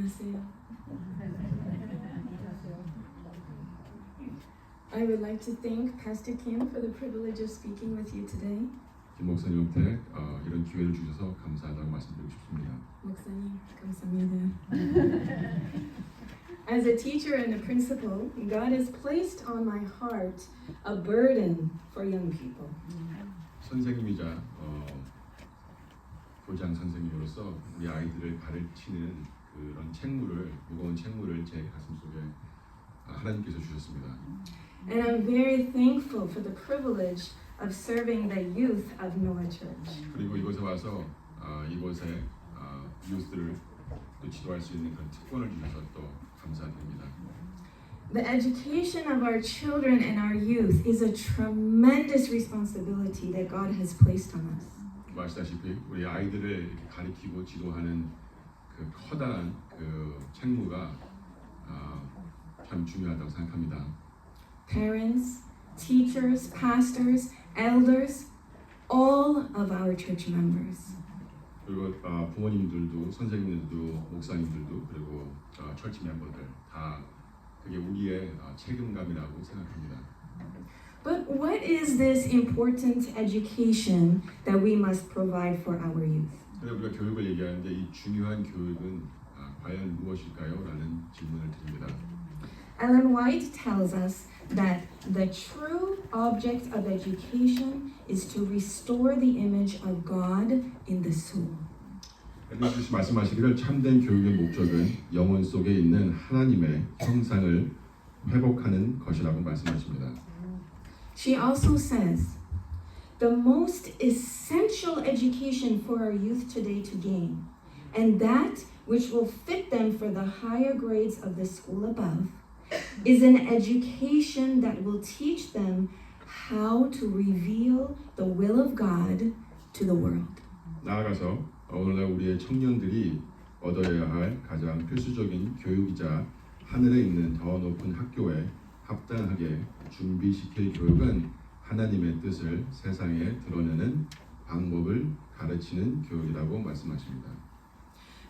안녕하세요. I would like to thank Pastor Kim for the privilege of speaking with you today. 김 목사님한테 이런 기회를 주셔서 감사하다고 말씀드리고 싶습니다. 목사님, 감사합니다. As a teacher and a principal, God has placed on my heart a burden for young people. 선생님이자 교장 선생님으로서 우리 아이들을 가르치는 그런 무거운 책무를 제 가슴 속에 하나님께서 주셨습니다. And I'm very thankful for the privilege of serving the youth of Noah Church. 그리고 이곳에 와서 이곳에 유스들을 또 지도할 수 있는 그런 특권을 주셔서 또 감사드립니다. The education of our children and our youth is a tremendous responsibility that God has placed on us. 아시다시피 우리 아이들을 이렇게 가리키고 지도하는 그 커다란 그 책무가 참 중요하다고 생각합니다. Parents, teachers, pastors, elders, all of our church members. 그리고 부모님들도 선생님들도 목사님들도 그리고 철치 멤버들 다 그게 우리의 책임감이라고 생각합니다. But what is this important education that we must provide for our youth? 그래서 우리가 교육을 얘기하는데 이 중요한 교육은 과연 무엇일까요? 라는 질문을 드립니다. Ellen White tells us that the true object of education is to restore the image of God in the soul. 예수님이 말씀하시기를 참된 교육의 목적은 영혼 속에 있는 하나님의 형상을 회복하는 것이라고 말씀하십니다. She also says, the most essential education for our youth today to gain, and that which will fit them for the higher grades of the school above, is an education that will teach them how to reveal the will of God to the world. 나아가서 오늘날 우리의 청년들이 얻어야 할 가장 필수적인 교육이자 하늘에 있는 더 높은 학교에 합당하게 준비시킬 교육은 하나님의 뜻을 세상에 드러내는 방법을 가르치는 교육이라고 말씀하십니다.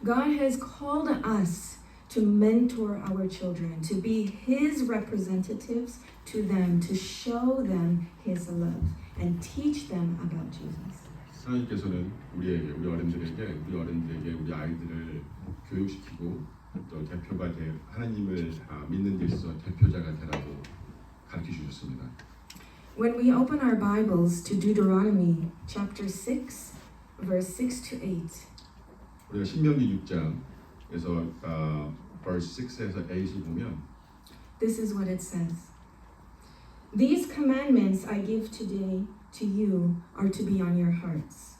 God has called us to mentor our children, to be His representatives to them, to show them His love and teach them about Jesus. 하나님께서는 우리 어른들에게 우리 아이들을 교육시키고 또 대표가 하나님을 믿는 데 있어서 대표자가 되라고 가르쳐 주셨습니다. When we open our Bibles to Deuteronomy chapter 6, verse 6 to 8, 우리가 신명기 6장에서 verse 6에서 8을 보면 this is what it says. These commandments I give today to you are to be on your hearts.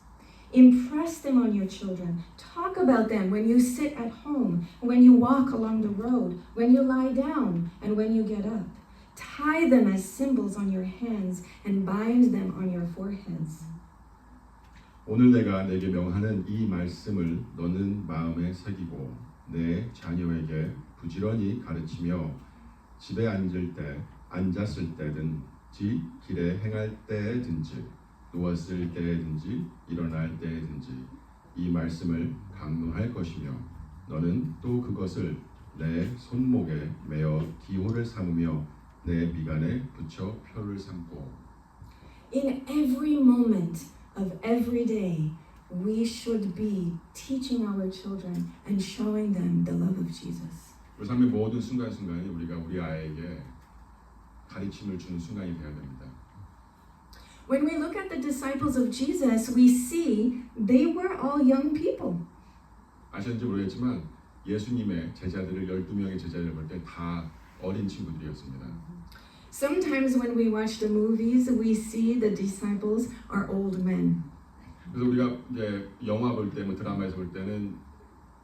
Impress them on your children. Talk about them when you sit at home, when you walk along the road, when you lie down, and when you get up. Tie them as symbols on your hands and bind them on your foreheads. 오늘 내가 내게 명하는 이 말씀을 너는 마음에 새기고 내 자녀에게 부지런히 가르치며 집에 앉았을 때든지 길에 행할 때든지 누웠을 때든지 일어날 때든지 이 말씀을 강론할 것이며 너는 또 그것을 내 손목에 매어 기호를 삼으며 내 미간에 붙여 표를 삼고 In every moment of every day, we should be teaching our children and showing them the love of Jesus. 우리 삶의 모든 순간순간이 우리가 우리 아이에게 가르침을 주는 순간이 되어야 됩니다. When we look at the disciples of Jesus, we see they were all young people. 아시는지 모르겠지만 예수님의 제자들을 12명의 제자들을 볼 때 다 어린 친구들이었습니다. Sometimes when we watch the movies, we see the disciples are old men. 그래서 우리가 이제 영화 볼 때, 드라마에서 볼 때는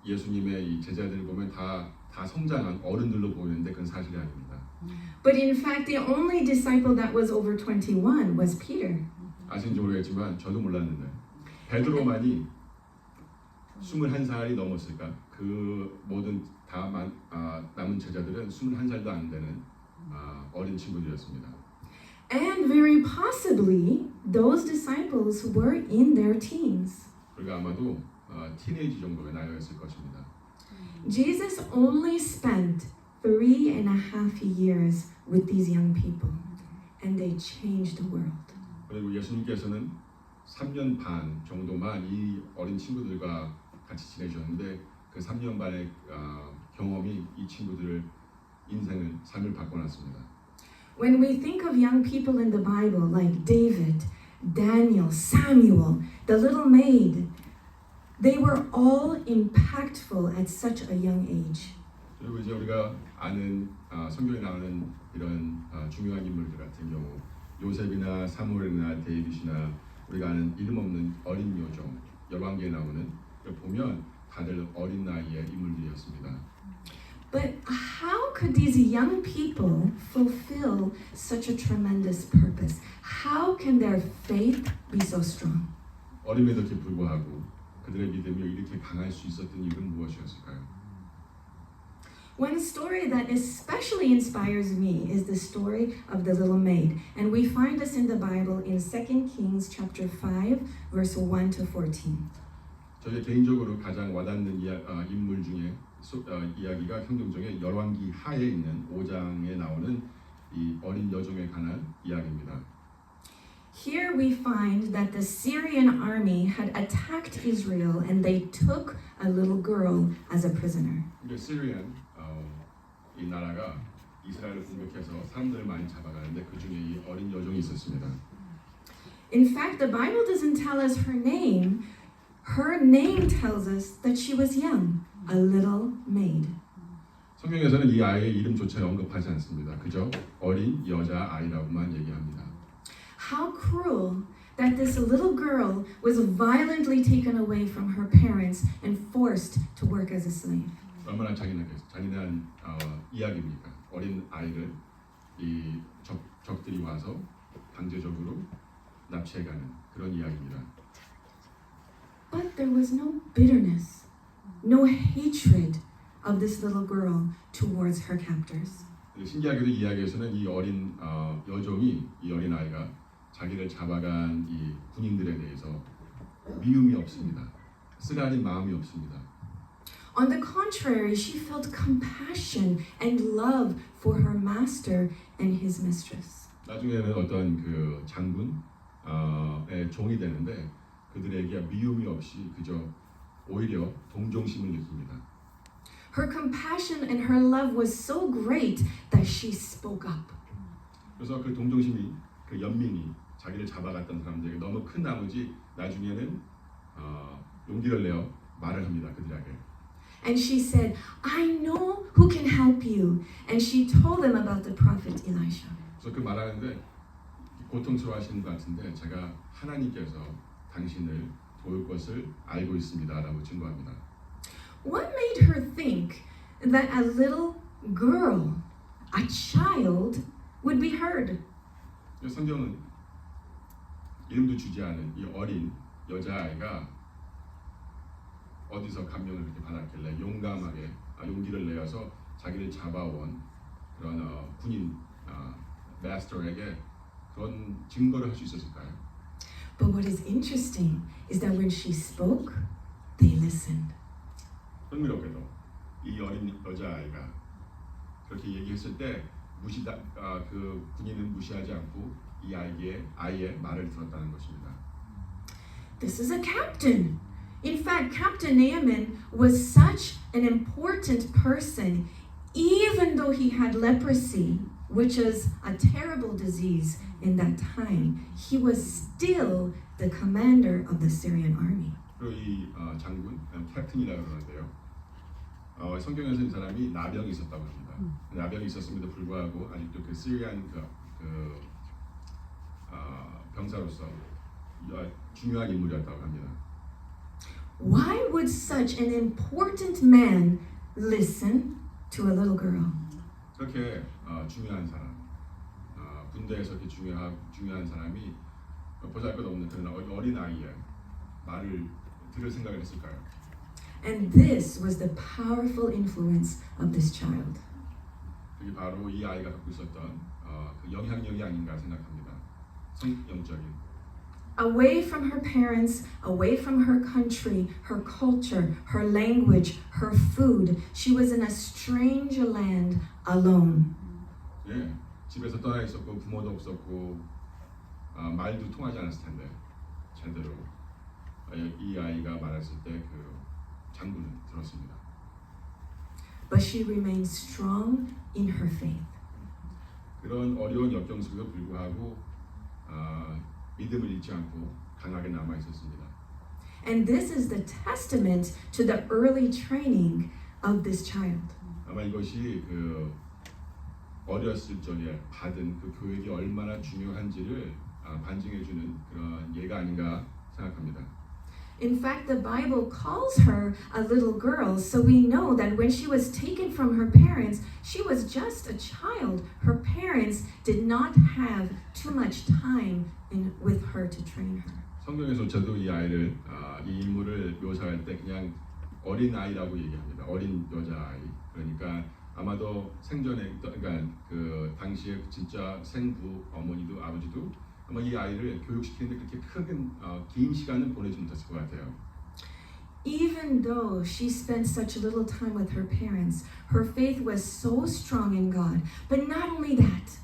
예수님의 이 제자들을 보면 다 성장한 어른들로 보이는데 그건 사실이 아닙니다. But in fact, the only disciple that was over 21 was Peter. 아시는지 모르겠지만 저도 몰랐는데 베드로만이 21살이 넘었을까? 그 모든 남은 제자들은 21살도 안 되는 어린 친구들이었습니다. And very possibly, those disciples were in their teens. 그러니까 아마도 티네이지 정도의 나이였을 것입니다. Jesus only spent 3.5 years with these young people, and they changed the world. 그리고 예수님께서는 3년 반 정도만 이 어린 친구들과 같이 지내셨는데 그 3년 반의 경험이 이 친구들을 인생을 삶을 바꿔놨습니다. When we think of young people in the Bible like David, Daniel, Samuel, the little maid, they were all impactful at such a young age. 그리고 이제 우리가 아는 성경에 나오는 이런 중요한 인물들 같은 경우 요셉이나 사무엘이나 데이빗이나 우리가 아는 이름 없는 어린 요정 열왕기에 나오는 보면 다들 어린 나이의 인물들이었습니다. But how could these young people fulfill such a tremendous purpose? How can their faith be so strong? 어림에도 불구하고 그들의 믿음이 이렇게 강할 수 있었던 이유는 무엇이었을까요? One story that especially inspires me is the story of the little maid, and we find this in the Bible in 2 Kings chapter 5 verse 1 to 14. 저희 개인적으로 가장 와닿는 인물 중에 이야기가 성경중에 열왕기 하에 있는 5장에 나오는 이 어린 여종에 관한 이야기입니다. Here we find that the Syrian army had attacked Israel and they took a little girl as a prisoner. 이게 시리안 이 나라가 이스라엘을 공격해서 사람들을 많이 잡아가는데 그 중에 이 어린 여종이 있었습니다. In fact, the Bible doesn't tell us her name. Her name tells us that she was young, a little maid. 성경에서는 이 아이의 이름조차 언급하지 않습니다. 그저 어린 여자 아이라고만 얘기합니다. How cruel that this little girl was violently taken away from her parents and forced to work as a slave. 얼마나 잔인한 이야기입니까? 어린 아이를 이 적들이 와서 강제적으로 납치해가는 그런 이야기입니다. But there was no bitterness, no hatred of this little girl towards her captors. 신기하게도 이 이야기에서는 이 어린 여종이 이 어린 아이가 자기를 잡아간 이 군인들에 대해서 미움이 없습니다. 쓰라린 마음이 없습니다. On the contrary, she felt compassion and love for her master and his mistress. 나중에는 어떤 그 장군의 종이 되는데 그들에게 미움이 없이 그저 오히려 동정심을 느낍니다. Her compassion and her love was so great that she spoke up. 그래서 그 동정심이 그 연민이 자기를 잡아갔던 사람들에게 너무 큰 나머지 나중에는 용기를 내어 말을 합니다. 그들에게. And she said, I know who can help you. And she told them about the prophet Elisha. 그래서 그 말하는데 고통스러워하시는 것 같은데 제가 하나님께서 당신을 도울 것을 알고 있습니다라고 증거합니다. What made her think that a little girl, a child, would be heard? 성경은 이름도 주지 않은 이 어린 여자아이가 어디서 감명을 그렇게 받았길래 용감하게 용기를 내어서 자기를 잡아온 그런 군인 마스터에게 그런 증거를 할 수 있었을까요? But what is interesting is that when she spoke, they listened. 흥미롭게도 이 어린 여자아이가 그렇게 얘기했을 때 그 군인은 무시하지 않고 이 아이의 말을 들었다는 것입니다. This is a captain. In fact, Captain Naaman was such an important person, even though he had leprosy, which is a terrible disease in that time. He was still the commander of the Syrian army. 그리고 이 장군, 캡틴이라고 그러는데요. 성경에서 이 사람이 나병이 있었다고 합니다. 나병이 있었음에도 불구하고 아직도 그 시리안 병사로서 중요한 인물이었다고 합니다. Why would such an important man listen to a little girl? 그렇게 중요한 사람, 군대에서 이렇게 중요한 사람이 보잘것없는 그런 어린 아이의 말을 들을 생각을 했을까요? And this was the powerful influence of this child. 그게 바로 이 아이가 갖고 있었던 그 영향력이 아닌가 생각합니다. 성영적인. Away from her parents, away from her country, her culture, her language, her food. She was in a strange land alone. 예, 집에서 떠나 있었고 부모도 없었고 말도 통하지 않았을 텐데 제대로 이 아이가 말했을 때 그 장부는 들었습니다. But she remained strong in her faith. 그런 어려운 역경 속에도 불구하고 믿음을 잃지 않고 강하게 남아 있었습니다. And this is the testament to the early training of this child. 아마 이것이 그 어렸을 적에 받은 그 교육이 얼마나 중요한지를 반증해주는 그런 예가 아닌가 생각합니다. In fact, the Bible calls her a little girl, so we know that when she was taken from her parents, she was just a child. Her parents did not have too much time with her to train her. 성경에서조차도 이 아이를 이 인물을 묘사할 때 그냥 어린 아이라고 얘기합니다. 어린 여자아이. 그러니까 아마도 생전에 그러니까 그 당시에 진짜 생부 어머니도 아버지도 아마 이 아이를 교육시키는데 그렇게 긴 시간을 보내지 못했을 것 같아요. Even though she spent such little time with her parents, her faith was so strong in God. But not only that,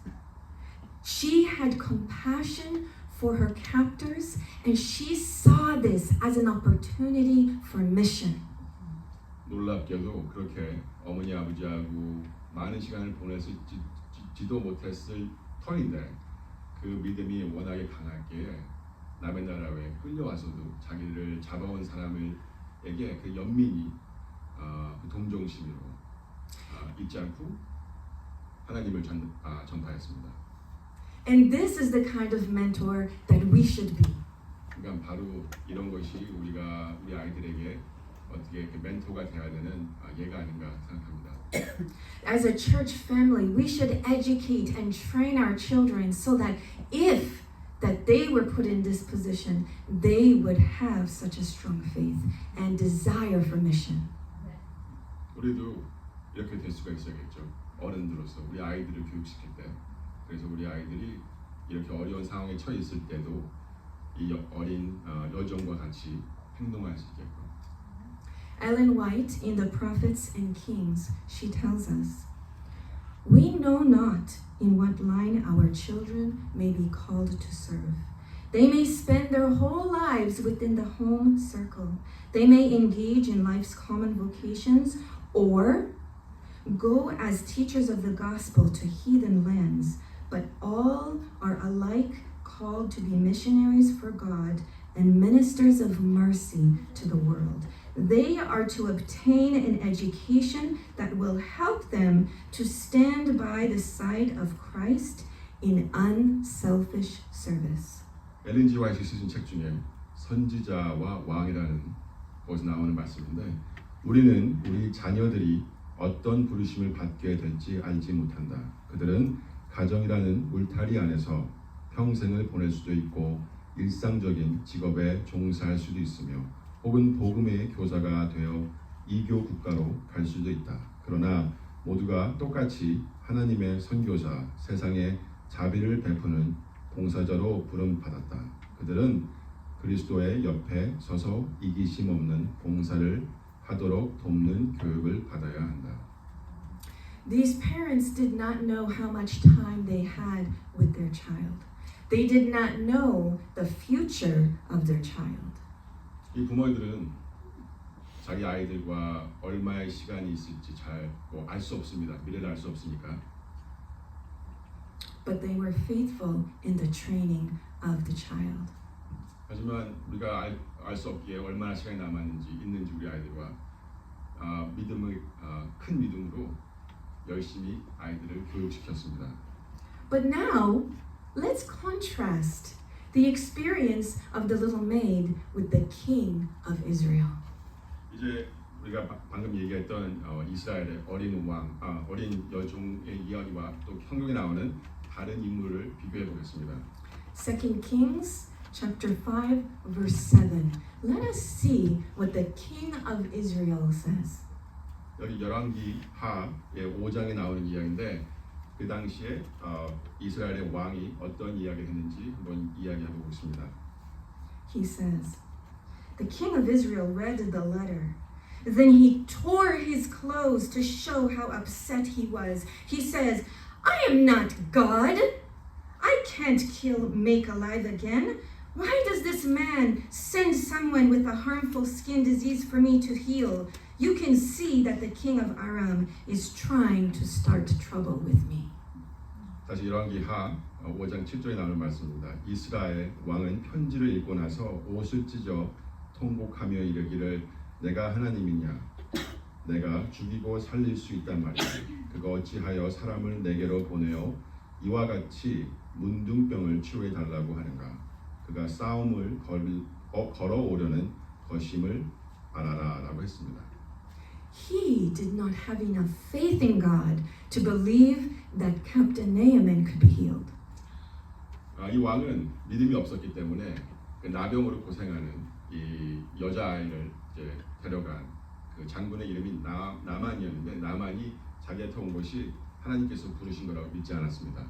she had compassion for her captors, and she saw this as an opportunity for mission. 놀랍게도 그렇게 어머니 아버지하고 많은 시간을 보냈을지도 못했을 터인데 그 믿음이 워낙에 강하게 남의 나라에 끌려와서도 자기를 잡아온 사람에게 그 연민이 그 동정심으로 잊지 않고 하나님을 전파했습니다. And this is the kind of mentor that we should be. 그러니까 바로 이런 것이 우리 아이들에게 어떻게 그 멘토가 되어야 되는 예가 아닌가 생각합니다. As a church family, we should educate and train our children so that if that they were put in this position, they would have such a strong faith and desire for mission. 우리도 이렇게 될 수가 있어야겠죠. 어른들로서 우리 아이들을 교육시킬 때, 그래서 우리 아이들이 이렇게 어려운 상황에 처해 있을 때도 이 어린 여종과 같이 행동할 수 있게끔. Ellen White, in The Prophets and Kings, she tells us, "We know not in what line our children may be called to serve. They may spend their whole lives within the home circle. They may engage in life's common vocations or go as teachers of the gospel to heathen lands, but all are alike called to be missionaries for God and ministers of mercy to the world. They are to obtain an education that will help them to stand by the side of Christ in unselfish service." 엘렌 G. 화이트 쓰신 책 중에 선지자와 왕이라는 곳에 나오는 말씀인데 우리는 우리 자녀들이 어떤 부르심을 받게 될지 알지 못한다. 그들은 가정이라는 울타리 안에서 평생을 보낼 수도 있고 일상적인 직업에 종사할 수도 있으며 혹은 복음의 교사가 되어 이교 국가로 갈 수도 있다. 그러나 모두가 똑같이 하나님의 선교사, 세상에 자비를 베푸는 봉사자로 부름받았다. 그들은 그리스도의 옆에 서서 이기심 없는 봉사를 하도록 돕는 교육을 받아야 한다. These parents did not know how much time they had with their child. They did not know the future of their child. 이 부모들은 자기 아이들과 얼마의 시간이 있을지 잘 알 수 없습니다. 미래를 알 수 없으니까. But they were faithful in the training of the child. 하지만 우리가 알 수 없기에 얼마나 시간이 있는지 우리 아이들과 큰 믿음으로 열심히 아이들을 교육시켰습니다. But now, let's contrast the experience of the little maid with the king of Israel. 이제 우리가 방금 얘기했던 이스라엘의 어린 여종의 이야기와 또 성경에 나오는 다른 인물을 비교해 보겠습니다. 2 Kings chapter 5 verse 7. Let us see what the king of Israel says. 여기 열왕기 하의 5장에 나오는 이야기인데 그 당시에 이스라엘의 왕이 어떤 이야기를 했는지 한번 이야기해 보겠습니다. he says. The king of Israel read the letter. Then he tore his clothes to show how upset he was. He says, I am not God. I can't kill, make alive again. Why does this man send someone with a harmful skin disease for me to heal? You can see that the king of Aram is trying to start trouble with me. 다시 열왕기하 5장 7절에 나오는 말씀입니다. 이스라엘 왕은 편지를 읽고 나서 옷을 찢어 통곡하며 이르기를 내가 하나님이냐 내가 죽이고 살릴 수 있단 말이야. 그가 어찌하여 사람을 내게로 보내어 이와 같이 문둥병을 치료해 달라고 하는가. 그가 싸움을 걸어오려는 것임을 알아라라고 했습니다. He did not have enough faith in God to believe that Captain Naaman could be healed. 이 왕은 믿음이 없었기 때문에 그 나병으로 고생하는 이 여자아이를 이제 데려간 그 장군의 이름이 나만이었는데 나만이 자기한테 온 것이 하나님께서 부르신 거라고 믿지 않았습니다.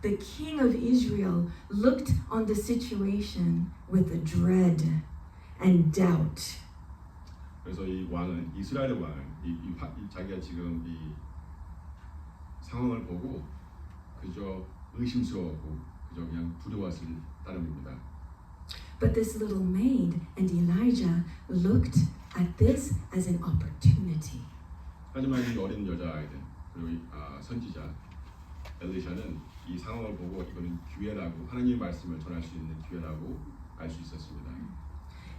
The king of Israel looked on the situation with a dread and doubt. 그래서 이 왕은 이스라엘의 왕은 자기가 지금 이 상황을 보고 그저 의심스러웠고 그저 그냥 두려웠을 따름입니다. But this little maid and Elijah looked at this as an opportunity. 하지만 이 어린 여자아이들 그리고 선지자 엘리샤는 이 상황을 보고 이거는 기회라고 하나님의 말씀을 전할 수 있는 기회라고 알 수 있었습니다.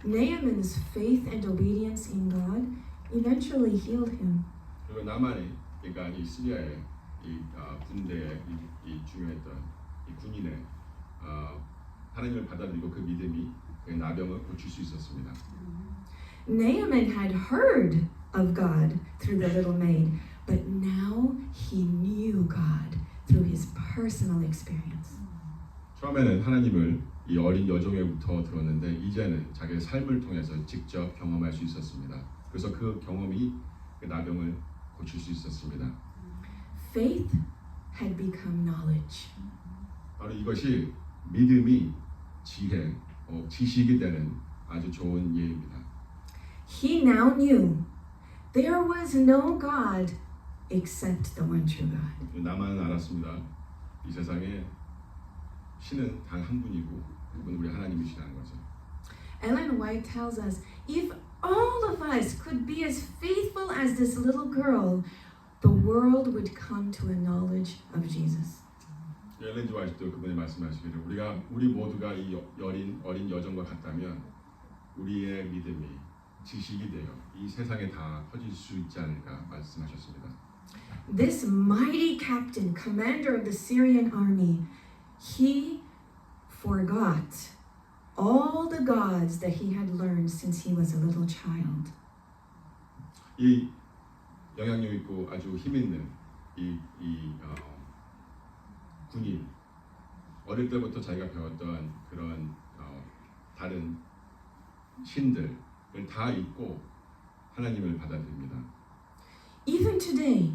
Naaman's faith and obedience in God eventually healed him. 그리고 나만의 그러니까 이 시리아의 이 군대의 이 중요했던 이 군인의 하나님을 받아들이고 그 믿음이 그 나병을 고칠 수 있었습니다. Naaman had heard of God through the little maid, but now he knew God through his personal experience. 처음에는 하나님을 이 어린 여종에부터 들었는데 이제는 자기의 삶을 통해서 직접 경험할 수 있었습니다. 그래서 그 경험이 그 나병을 고칠 수 있었습니다. Faith had become knowledge. 바로 이것이 믿음이 지혜, 지식이 되는 아주 좋은 예입니다. He now knew there was no God except the one true God. 나만 알았습니다. 이 세상에 신은 단 한 분이고 그분은 우리 하나님이시라는 거죠. Ellen White tells us, if all of us could be as faithful as this little girl, the world would come to a knowledge of Jesus. 엘렌 지 화이트도 그분이 말씀하시기를 우리 모두가 이 어린 여정과 같다면 우리의 믿음이 지식이 되어 이 세상에 다 퍼질 수 있지 않을까 말씀하셨습니다. This mighty captain, commander of the Syrian army, he forgot all the gods that he had learned since he was a little child. 이 영향력 있고 아주 힘 있는 이 군인 어릴 때부터 자기가 배웠던 그런 다른 신들을 다 잊고 하나님을 받아들입니다. Even today,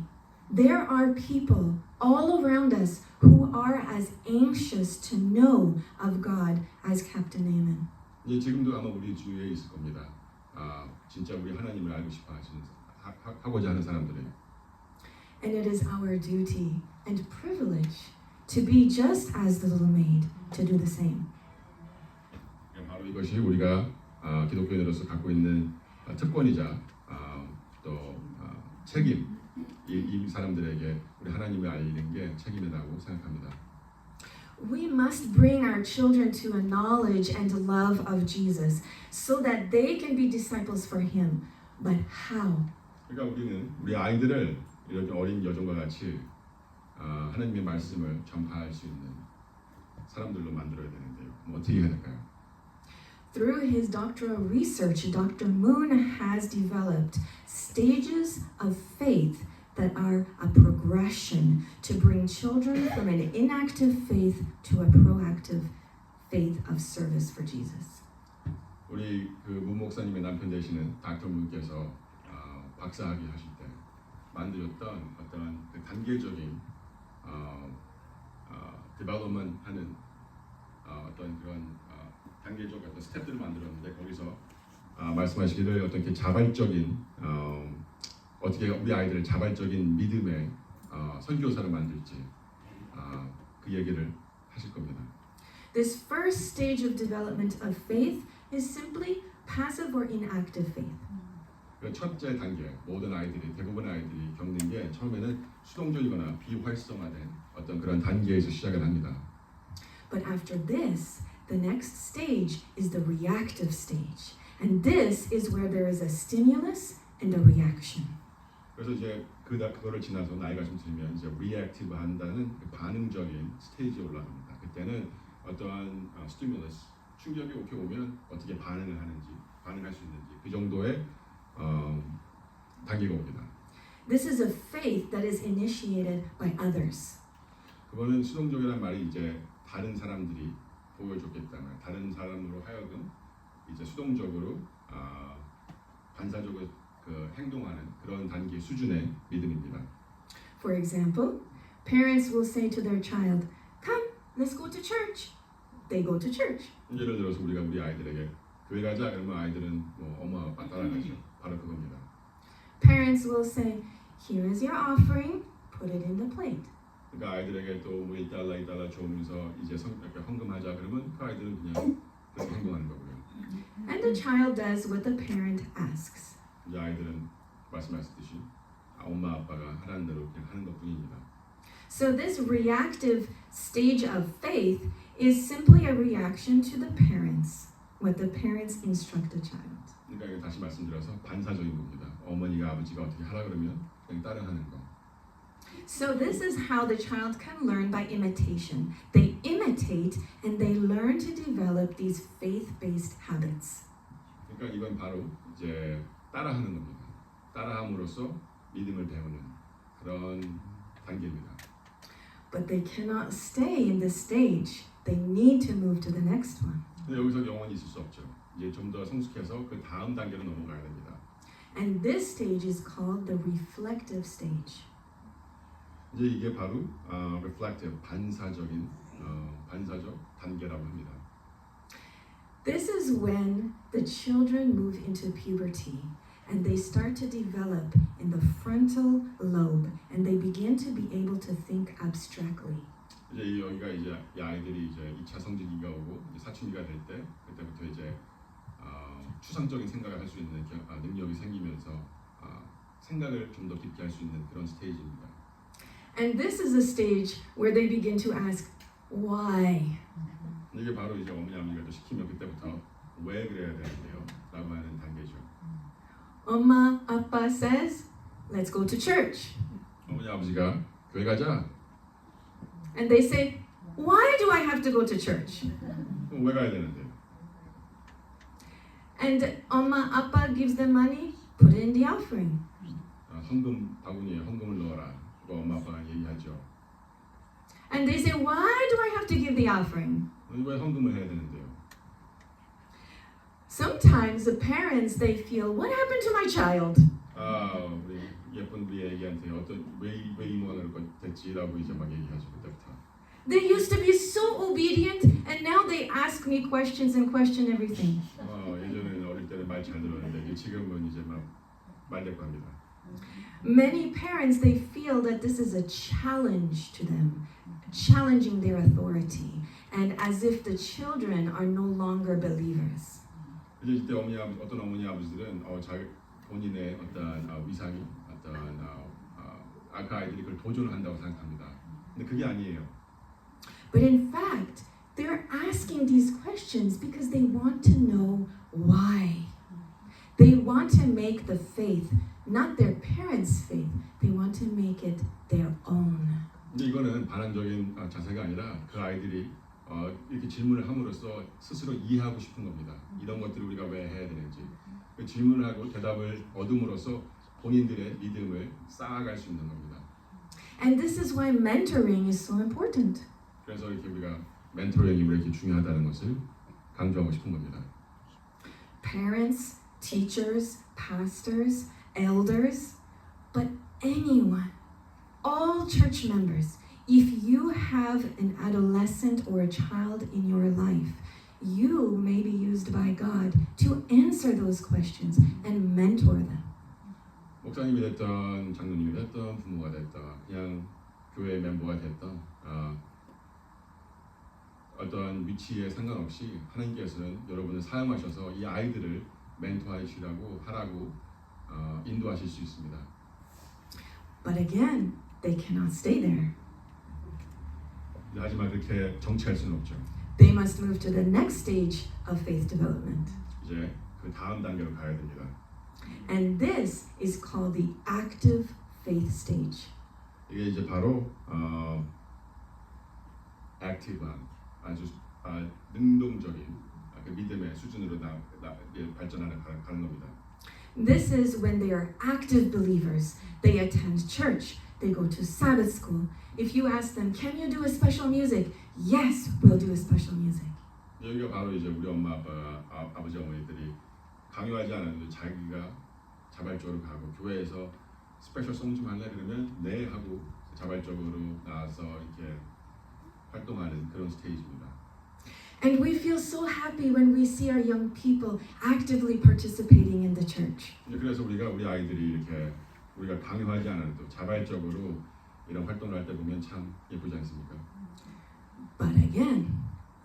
there are people all around us who are as anxious to know of God as Captain Naaman. 이제 지금도 아마 우리 주위에 있을 겁니다. 진짜 우리 하나님을 알고 싶어 하고자 하는 사람들이. And it is our duty and privilege to be just as the little maid, to do the same. 바로 이것이 우리가 기독교인으로서 갖고 있는 특권이자 또 책임. 이 사람들에게 우리 하나님을 알리는 게 책임이라고 생각합니다. We must bring our children to a knowledge and love of Jesus so that they can be disciples for him. But how? 그러니까 우리는 우리 아이들을 이렇게 어린 여종과 같이 하나님의 말씀을 전파할 수 있는 사람들로 만들어야 되는데요. 어떻게 해야 될까요? Through his doctoral research, Dr. Moon has developed stages of faith that are a progression to bring children from an inactive faith to a proactive faith of service for Jesus. 우리 그 문 목사님의 남편 되시는 닥터 문께서 박사학위 하실 때 만들었던 어떤 그 단계적인 development 하는 어떤 그런 단계적 어떤 스텝들을 만들었는데 거기서 말씀하시기를 어떤 이렇게 자발적인 어떻게 우리 아이들을 자발적인 믿음의 선교사를 만들지 그 얘기를 하실 겁니다. This first stage of development of faith is simply passive or inactive faith. 그 첫째 단계 모든 아이들이 대부분의 아이들이 겪는 게 처음에는 수동적이거나 비활성화된 어떤 그런 단계에서 시작을 합니다. But after this, the next stage is the reactive stage. And this is where there is a stimulus and a reaction. 그래서 이제 그거를 지나서 나이가 좀 들면 이제 reactive 한다는 그 반응적인 스테이지에 올라갑니다. 그때는 어떠한 스티뮬러스 충격이 이렇게 오면 어떻게 반응할 수 있는지 그 정도의 단계가 옵니다. This is a faith that is initiated by others. 그거는 수동적이라는 말이 이제 다른 사람들이 보여줬기 때문에 다른 사람으로 하여금 이제 수동적으로 반사적으로 그 행동하는 그런 단계 수준의 믿음입니다. For example, parents will say to their child, "Come, let's go to church." They go to church. 예를 들어서 우리가 우리 아이들에게 교회 가자 그러면 아이들은 뭐 엄마 아빠 따라가죠. 바로 그겁니다. Parents will say, "Here is your offering. Put it in the plate." 그러니까 아이들에게 또뭐 $1 줘오면서 이제 이렇게 헌금하자 그러면 그 아이들은 그냥 그렇게 행동하는 거고요. And the child does what the parent asks. 이제 아이들은 말씀하셨듯이 엄마 아빠가 하라는 대로 그냥 하는 것뿐입니다. So this reactive stage of faith is simply a reaction to the parents, what the parents instruct the child. 그러니까 이게 다시 말씀드려서 반사적인 겁니다. 어머니가 아버지가 어떻게 하라 그러면 그냥 따라하는 거. So this is how the child can learn by imitation. They imitate and they learn to develop these faith-based habits. 그러니까 이건 바로 이제 따라하는 겁니다. 따라함으로써 믿음을 배우는 그런 단계입니다. But they cannot stay in this stage. They need to move to the next one. 근데 여기서 영원히 있을 수 없죠. 이제 좀 더 성숙해서 그 다음 단계로 넘어가야 됩니다. And this stage is called the reflective stage. 이제 이게 바로 reflective 반사적 단계라고 합니다. This is when the children move into puberty and they start to develop in the frontal lobe and they begin to be able to think abstractly. 이제 여기가 이제 이 아이들이 이제 2차 성장기가 오고 이제 사춘기가 될 때 그때부터 이제 추상적인 생각을 할 수 있는 능력이 생기면서 생각을 좀 더 깊게 할 수 있는 그런 스테이지입니다. And this is a stage where they begin to ask, why? 이게 바로 이제 어머니 아버지가 또 시키면 그때부터 왜 그래야 되는데요? 라고 하는 단계죠. Oma, Appa says, let's go to church. 어머니 아버지가 교회 가자. And they say, why do I have to go to church? 그럼 왜 가야 되는데? And Oma, Appa gives them money, put it in the offering. 헌금 바구니에 헌금을 넣어라. 그거 엄마 아빠가 얘기하죠. And they say, why do I have to give the offering? 왜 헌금을 해야 되는데요? Sometimes the parents, they feel, what happened to my child? 우리 예쁜 우리 애기한테 왜 이모가 그럴 됐지라고 이제 막 얘기하죠 그때부터. They used to be so obedient, and now they ask me questions and question everything. 예전에는 어릴 때는 말 잘 들었는데 지금은 이제 막 말대꾸합니다. Many parents, they feel that this is a challenge to them, challenging their authority, and as if the children are no longer believers. 이제 이때 어떤 어머니 아버지들은 본인의 어떤 위상이 어떤 그 아이들이 그걸 도전을 한다고 생각합니다. 근데 그게 아니에요. But in fact, they're asking these questions because they want to know why. They want to make the faith not their parents' faith. They want to make it their own. 근데 이거는 반항적인 자세가 아니라 그 아이들이 이렇게 질문을 함으로써 스스로 이해하고 싶은 겁니다. 이런 것들을 우리가 왜 해야 되는지. 그 질문을 하고 대답을 얻음으로써 본인들의 믿음을 쌓아갈 수 있는 겁니다. And this is why mentoring is so important. 그래서 이렇게 우리가 멘토링이 왜 이렇게 중요하다는 것을 강조하고 싶은 겁니다. Parents, teachers, pastors, elders, but anyone, all church members, if you have an adolescent or a child in your life, you may be used by God to answer those questions and mentor them. 목사님이 됐던 장로님이 됐던 부모가 됐던 그냥 교회 멤버가 됐던 어떤 위치에 상관없이 하나님께서는 여러분을 사용하셔서 이 아이들을 멘토하시라고 하라고 인도하실 수 있습니다. But again, they cannot stay there. 하지만 그렇게 정치할 수는 없죠. They must move to the next stage of faith development. 이제 그 다음 단계로 가야 됩니다. And this is called the active faith stage. 이게 이제 바로 액티브한 아주 능동적인 그 믿음의 수준으로 발전하는 가는 겁니다. This is when they are active believers. They attend church. They go to Sabbath school. If you ask them, can you do a special music? Yes, we'll do a special music. 여기가 바로 이제 우리 엄마 아빠 아버지 어머니들이 강요하지 않아도 자기가 자발적으로 가고 교회에서 스페셜 송 좀 할래 그러면 네 하고 자발적으로 나와서 이렇게 활동하는 그런 스테이지입니다. And we feel so happy when we see our young people actively participating in the church. 그래서 우리 아이들이 이렇게 우리가 강요하지 않아도 자발적으로 이런 활동을 할 때 보면 참 예쁘지 않습니까? But again,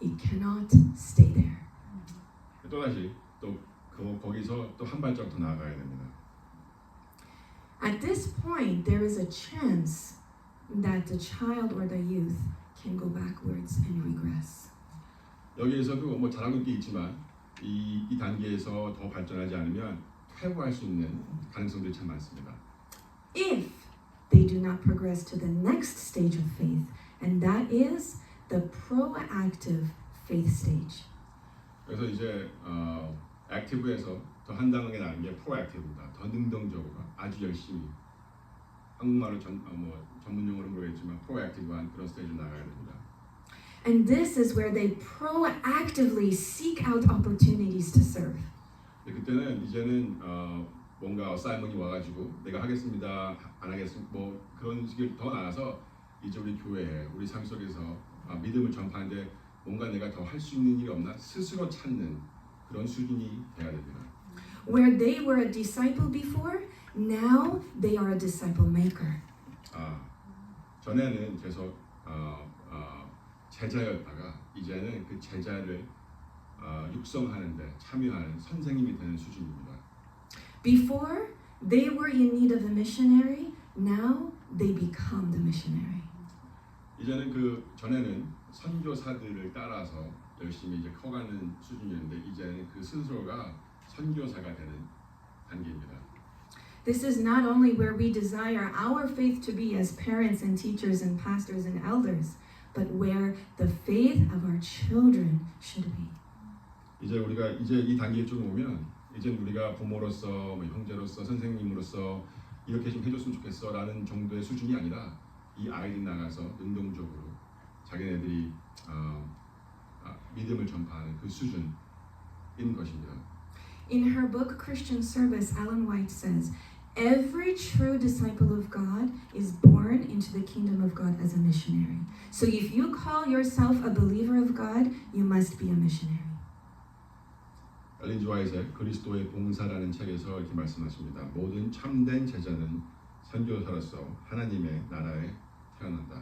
it cannot stay there. 또다시 또 거기서 또 한 발짝 더 나아가야 됩니다. At this point, there is a chance that the child or the youth can go backwards and regress. 여기에서도 뭐 잘하고 있지만 이 단계에서 더 발전하지 않으면 퇴보할 수 있는 가능성들이 참 많습니다. If they do not progress to the next stage of faith, and that is the proactive faith stage. 그래서 이제 액티브에서 더 한 단계 나는 게 프로액티브다. 더 능동적으로 아주 열심히 한국말로 전문 용어로 모르겠지만 프로액티브한 그런 스테이지로 나가야 됩니다. And this is where they proactively seek out opportunities to serve. 그때는 이제는 뭔가 어사이먼이 와가지고 내가 하겠습니다, 안 하겠습니다, 뭐 그런 식으로 더 나아서 이제 우리 교회에 우리 삶 속에서 믿음을 전파하는데 뭔가 내가 더 할 수 있는 일이 없나 스스로 찾는 그런 수준이 돼야 됩니다. Where they were a disciple before, now they are a disciple maker. 전에는 계속 제자였다가 이제는 그 제자를 육성하는데 참여하는 선생님이 되는 수준입니다. Before, they were in need of a missionary. Now, they become the missionary. 이제는 그 전에는 선교사들을 따라서 열심히 이제 커가는 수준이었는데 이제는 그 스스로가 선교사가 되는 단계입니다. This is not only where we desire our faith to be as parents and teachers and pastors and elders, but where the faith of our children should be. 이제 우리가 이제 이 단계에 좀 오면 이제 우리가 부모로서 뭐 형제로서 선생님으로서 이렇게 좀 해줬으면 좋겠어라는 정도의 수준이 아니라 이 아이들이 나가서 능동적으로 자기네들이 믿음을 전파하는 그 수준인 것입니다. In her book Christian Service, Ellen White says, every true disciple of God is born into the kingdom of God as a missionary. So if you call yourself a believer of God, you must be a missionary. 엘린 지 화이트의 그리스도의 봉사라는 책에서 이렇게 말씀하십니다. 모든 참된 제자는 선교사로서 하나님의 나라에 태어난다.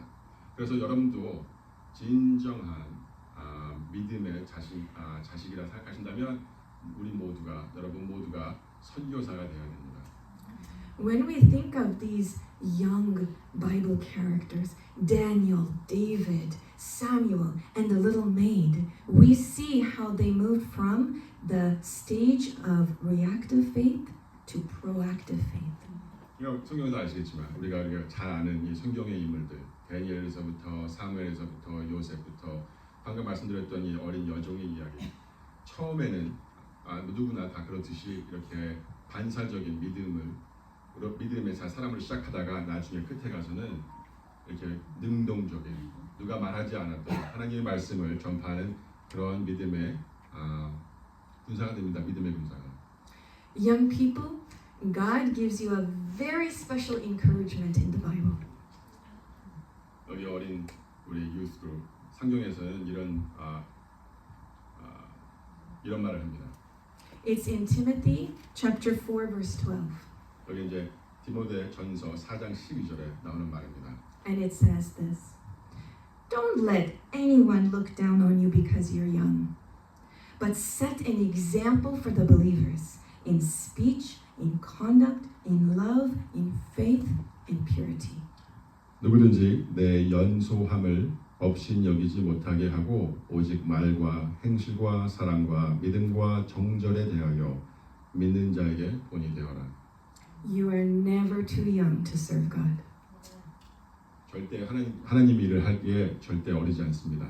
그래서 여러분도 진정한 믿음의 자식이라 생각하신다면 여러분 모두가 선교사가 되어야 됩니다. When we think of these young Bible characters, Daniel, David, Samuel, and the little maid, we see how they moved from the stage of reactive faith to proactive faith. 성경에서 아시겠지만 우리가 잘 아는 이 성경의 인물들, 다니엘에서부터 사무엘에서부터 요셉부터 방금 말씀드렸던 이 어린 여종의 이야기. 처음에는 누구나 다 그렇듯이 이렇게 반사적인 믿음의 사람을 시작하다가 나중에 끝에 가서는 이렇게 능동적인 누가 말하지 않아도 하나님의 말씀을 전파하는 그런 믿음의 군사가 됩니다. 믿음의 군사가. Young people, God gives you a very special encouragement in the Bible. 여기 어린 우리 유스 그룹 성경에서는 이런 이런 말을 합니다. It's in Timothy chapter 4 verse 12. 여기 이제 디모데 전서 4장 12절에 나오는 말입니다. And it says this. Don't let anyone look down on you because you're young, but set an example for the believers in speech, in conduct, in love, in faith, in purity. 누구든지 내 연소함을 없인 여기지 못하게 하고 오직 말과 행실과 사랑과 믿음과 정절에 대하여 믿는 자에게 본이 되어라. You are never too young to serve God. 절대 하나님 일을 하기에 절대 어리지 않습니다.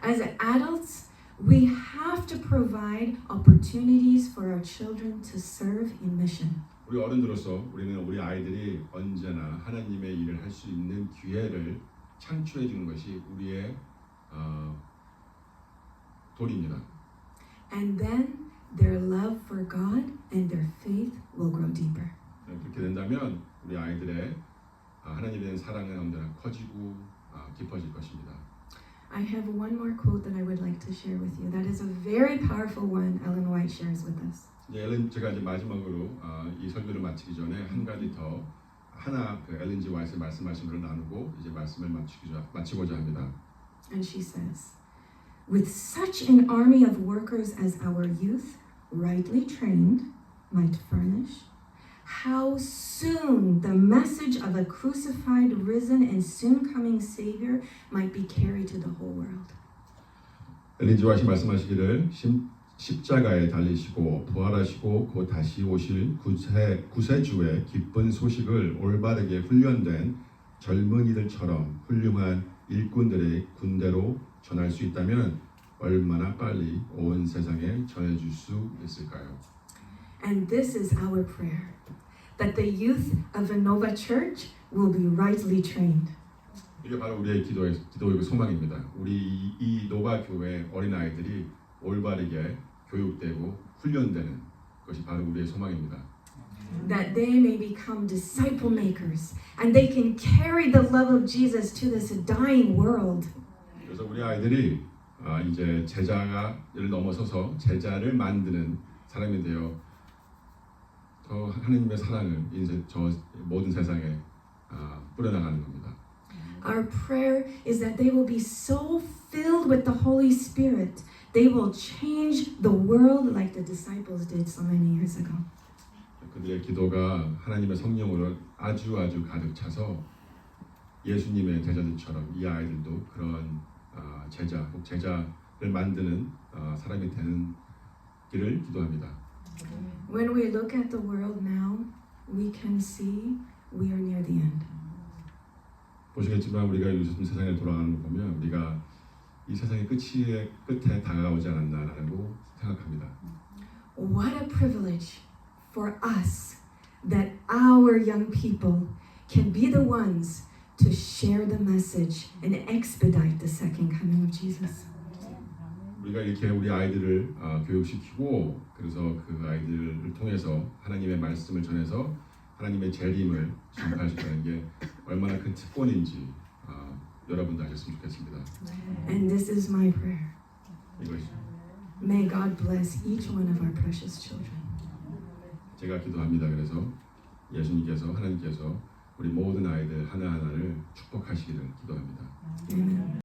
As adults, we have to provide opportunities for our children to serve in mission. 우리 어른들로서 우리는 우리 아이들이 언제나 하나님의 일을 할 수 있는 기회를 창출해 주는 것이 우리의 도리입니다. And then their love for God and their faith will grow deeper. 그렇게 된다면 우리 아이들의 하나님에 대한 사랑은 언제나 커지고 깊어질 것입니다. I have one more quote that I would like to share with you. That is a very powerful one Ellen White shares with us. 제가 이제 마지막으로 이 설교를 마치기 전에 한 가지 더 그 엘렌 G 화이트의 말씀하신 것을 나누고 이제 말씀을 마치고자 합니다. And she says, with such an army of workers as our youth, rightly trained, might furnish, how soon the message of a crucified, risen, and soon coming Savior might be carried to the whole world. 엘렌 G 화이트 말씀하시기를 십자가에 달리시고 부활하시고 곧 다시 오실 구세주의 기쁜 소식을 올바르게 훈련된 젊은이들처럼 훌륭한 일꾼들의 군대로 전할 수 있다면 얼마나 빨리 온 세상에 전해줄 수 있을까요? And this is our prayer, that the youth of Innova Church will be rightly trained. 이게 바로 우리의 기도이고 소망입니다. 우리 이 노바 교회 어린 아이들이 올바르게 교육되고 훈련되는 것이 바로 우리의 소망입니다. That they may become disciple makers and they can carry the love of Jesus to this dying world. 그래서 우리 아이들이 이제 제자를 넘어서서 제자를 만드는 사람이 되어 더 하나님의 사랑을 이제 저 모든 세상에 뿌려나가는 겁니다. Our prayer is that they will be so filled with the Holy Spirit, they will change the world like the disciples did so many years ago. 그들의 기도가 하나님의 성령으로 아주 가득 차서 예수님의 제자들처럼 이 아이들도 그런 제자를 만드는 사람이 되는 길을 기도합니다. When we look at the world now, we can see we are near the end. 보시겠지만 우리가 요즘 세상에 돌아가는 거 보면 우리가 이 세상의 끝에 다가오지 않았나라고 생각합니다. What a privilege for us that our young people can be the ones to share the message and expedite the second coming of Jesus. 우리가 이렇게 우리 아이들을 교육시키고 그래서 그 아이들을 통해서 하나님의 말씀을 전해서 하나님의 재림을 전파할 수 있다는 게 얼마나 큰 특권인지 여러분도 아셨으면 좋겠습니다. And this is my prayer. 이것이 May God bless each one of our precious children. 제가 기도합니다. 그래서 예수님께서 하나님께서 우리 모든 아이들 하나하나를 축복하시기를 기도합니다. Amen.